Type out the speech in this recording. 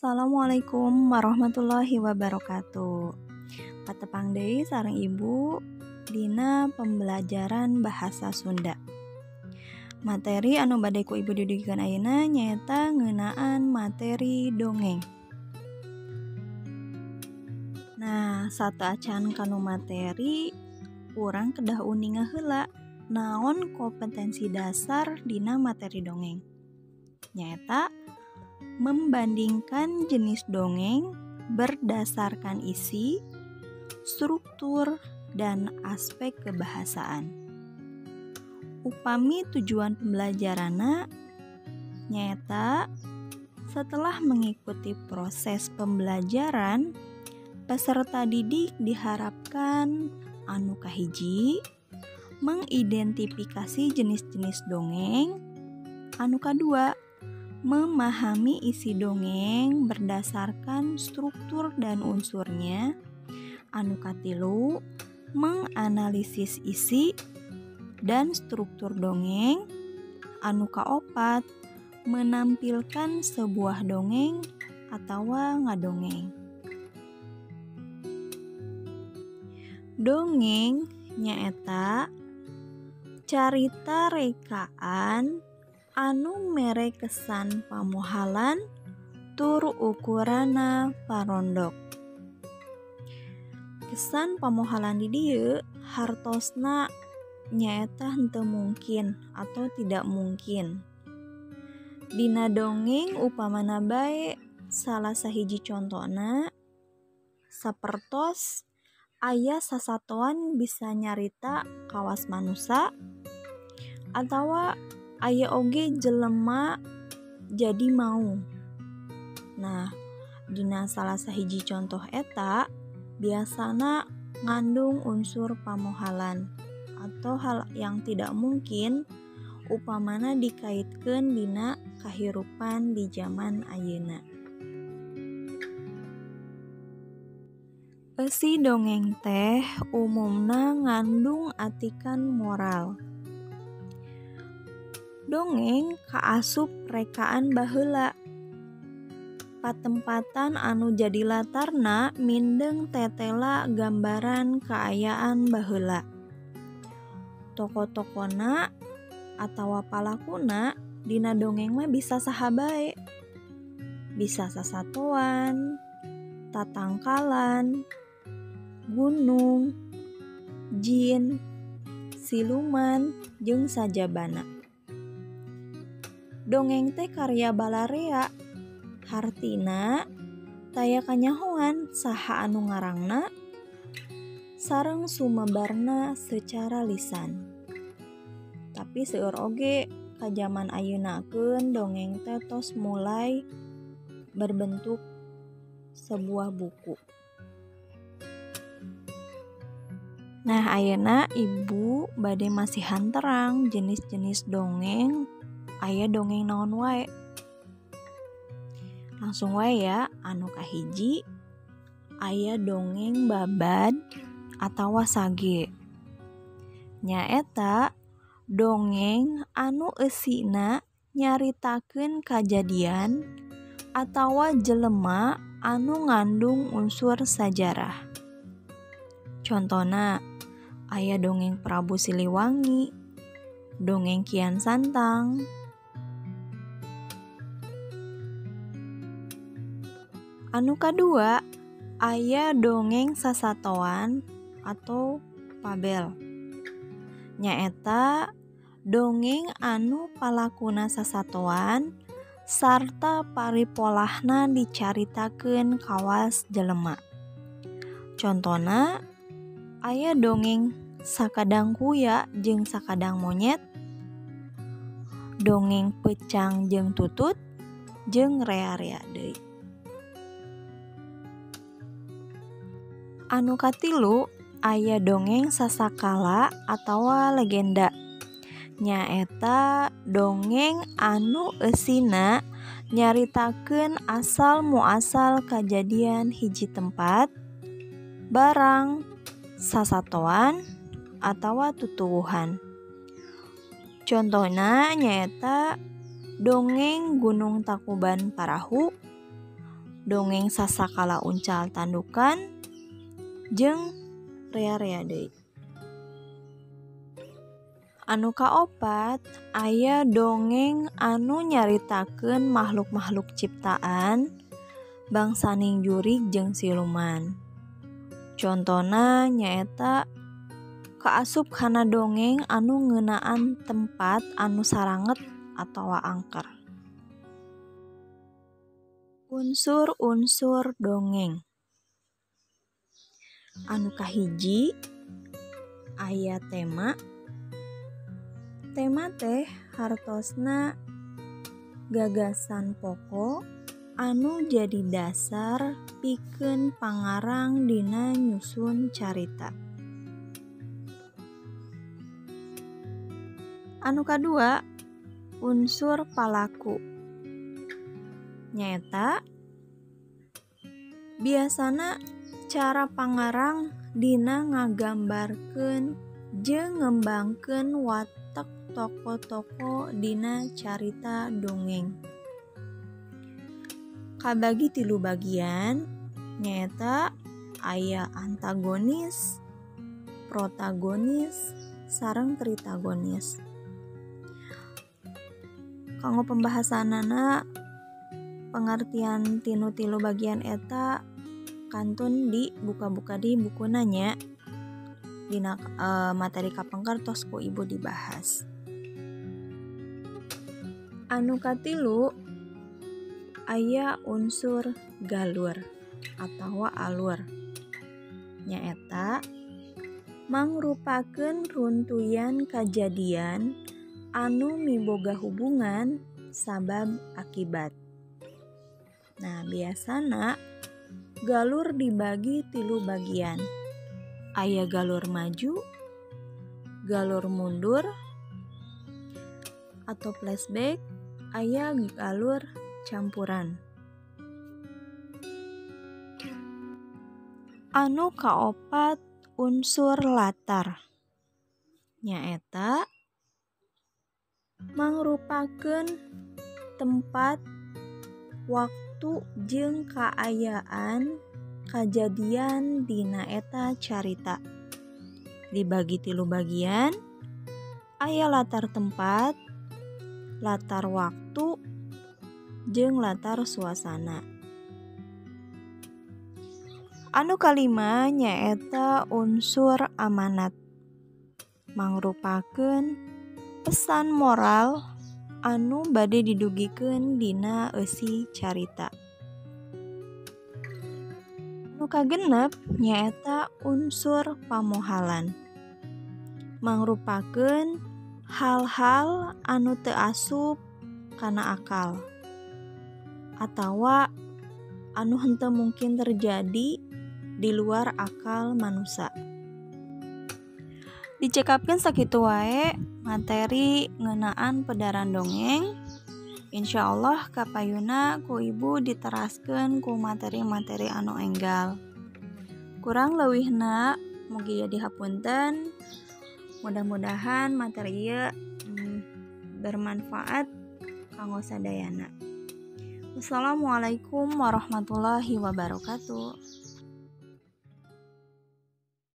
Assalamualaikum warahmatullahi wabarakatuh. Patepang deui sareng Ibu dina pembelajaran bahasa Sunda. Materi anu bade ku Ibu duduhkeun ayeuna nyaeta ngeunaan materi dongeng. Nah, satu acan kanu materi urang kedah uninga heula naon kompetensi dasar dina materi dongeng. Nyaeta membandingkan jenis dongeng berdasarkan isi, struktur, dan aspek kebahasaan. Upami tujuan pembelajaranna nyaeta setelah mengikuti proses pembelajaran, peserta didik diharapkan anu kahiji mengidentifikasi jenis-jenis dongeng, anu kadua memahami isi dongeng berdasarkan struktur dan unsurnya, anu katilu menganalisis isi dan struktur dongeng, anu kaopat menampilkan sebuah dongeng atawa ngadongeng. Dongeng nyaeta carita rekaan anu mere kesan pamohalan tur ukurana parondok. Kesan pamohalan di dieu hartosna nyaeta henteu mungkin atau tidak mungkin. Dina dongeng upamana bae salah sahiji contona sapertos aya sasatoan bisa nyarita kawas manusa atawa aya oge jelema jadi mau. Nah, dina salah sahiji contoh eta biasana ngandung unsur pamohalan atau hal yang tidak mungkin upamana dikaitkeun dina kahirupan di zaman ayeuna. Eusi dongeng teh umumna ngandung atikan moral. Dongeng kaasup rekaan baheula. Patempatan anu jadi latarna mindeng tetela gambaran kaayaan baheula. Tokoh-tokona atawa palakuna dina dongeng mah bisa saha bae. Bisa sasatoan, tatangkalan, gunung, jin, siluman, jeung sajabana. Dongeng teh karya balarea, hartina taya kanyahoan saha anu ngarangna sareng sumebarna secara lisan. Tapi seueur oge ka zaman ayeuna-keun dongeng teh tos mulai berbentuk sebuah buku. Nah, ayeuna Ibu bade masihan terang jenis-jenis dongeng. Aya dongeng naon wae. Langsung wae ya, anu kahiji aya dongeng babad atawa sage. Nyaeta dongeng anu eusina nyaritakeun kajadian atawa jelema anu ngandung unsur sajarah. Contona aya dongeng Prabu Siliwangi, dongeng Kian Santang, anu kadua aya dongeng sasatoan atau fabel. Nyaeta dongeng anu palakuna sasatoan sarta paripolahna dicaritakeun kawas jelema. Contona aya dongeng Sakadang Kuya jeung Sakadang Monyet, dongeng Peucang jeung Tutut, jeung rea-rea deui. Anu katilu aya dongeng sasakala atawa legenda. Nyaeta dongeng anu eusina nyaritakeun asal muasal kajadian hiji tempat, barang, sasatoan, atawa tutuwuhan. Contohna nyaeta dongeng Gunung Tangkuban Parahu, dongeng sasakala uncal tandukan jeung rea-rea deui. Anu kaopat aya dongeng anu nyaritakeun makhluk-makhluk ciptaan bangsaning jurig jeung siluman. Contona nyaeta kaasup kana dongeng anu ngeunaan tempat anu saranget atawa angker. Unsur-unsur dongeng. Anu kahiji aya tema. Tema teh hartosna gagasan pokok anu jadi dasar pikeun pangarang dina nyusun carita. Anu kadua unsur palaku. Nyaeta biasana cara pangarang dina ngagambarkeun jeung ngembangkeun watak tokoh-tokoh dina carita dongeng. Kabagi 3 bagian, nyaeta aya antagonis, protagonis, sareng tritagonis. Kanggo pembahasanana pengertian tinu 3 bagian eta kantun di buka-buka di bukuna nya. Dina materi kapengker tos ku ibu dibahas. Anu katilu aya unsur galur atawa alur. Nyaeta mangrupakeun runtuyan kajadian anu miboga hubungan sabab akibat. Nah, biasana galur dibagi 3 bagian. Aya galur maju, galur mundur, atau flashback, aya galur campuran. Anu kaopat unsur latar. Nyaeta mangrupakeun tempat, waktu jeung kaayaan kajadian dina eta carita. Dibagi 3 bagian, aya latar tempat, latar waktu, jeung latar suasana. Anu kalima nyaeta unsur amanat. Mangrupakeun pesan moral anu bade didugikeun dina eusi carita. Anu kagenep nyaeta unsur pamohalan. Mangrupakeun hal-hal anu teu asup kana akal atawa anu henteu mungkin terjadi di luar akal manusia. Dicekapkeun sakitu wae materi ngeunaan pedaran dongeng. Insyaallah kapayuna ku ibu diteraskeun ku materi-materi anu enggal. Kurang leuwihna mugi dihapunten. Mudah-mudahan materi ieu bermanfaat kanggo sadayana. Wassalamualaikum warahmatullahi wabarakatuh.